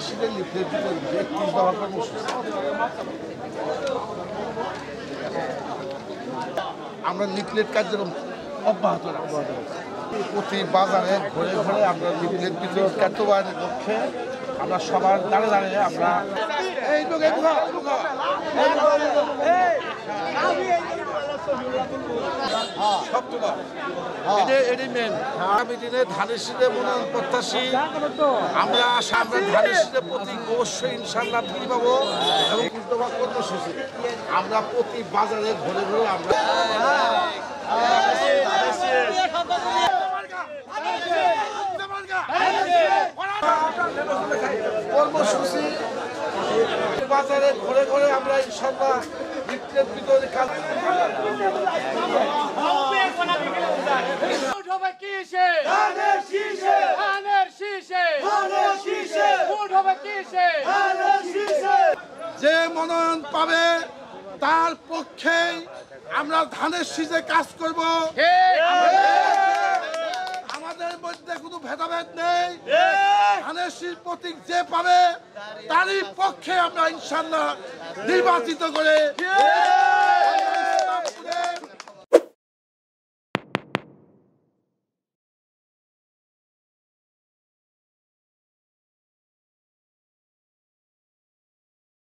শীতের লিফলেট 31 দফা কর্মসূচি আমরা লিফলেট কার্যক্রম অব্যাহত রাখবো। প্রতি বাজারে ঘুরে ঘুরে আমরা লিফলেট বিতরণ কার্যবাহনের লক্ষ্যে আমরা সবার দাঁড়ে দাঁড়িয়ে আমরা এটাই মেন। আগামী দিনে ধানের শীতে মনোনয়ন প্রত্যাশী আমরা ধানের শীতে প্রতীক অবশ্যই ইনশাল্লাহ ফিরে পাবো এবং কর্মসূচি আমরা প্রতি বাজারে ঘুরে ঘুরে আমরা কর্মসূচি বাজারে ঘুরে ঘুরে আমরা ইনশাল্লাহ লিফলেট বিতরণের কাজ যে মনোনয়ন পাবে তার পক্ষে আমরা ধানের শীষে কাজ করব। আমাদের মধ্যে কোনো ভেদাভেদ নেই। ধানের শীষ প্রতীক যে পাবে তারই পক্ষে আমরা ইনশাল্লাহ নির্বাচিত করে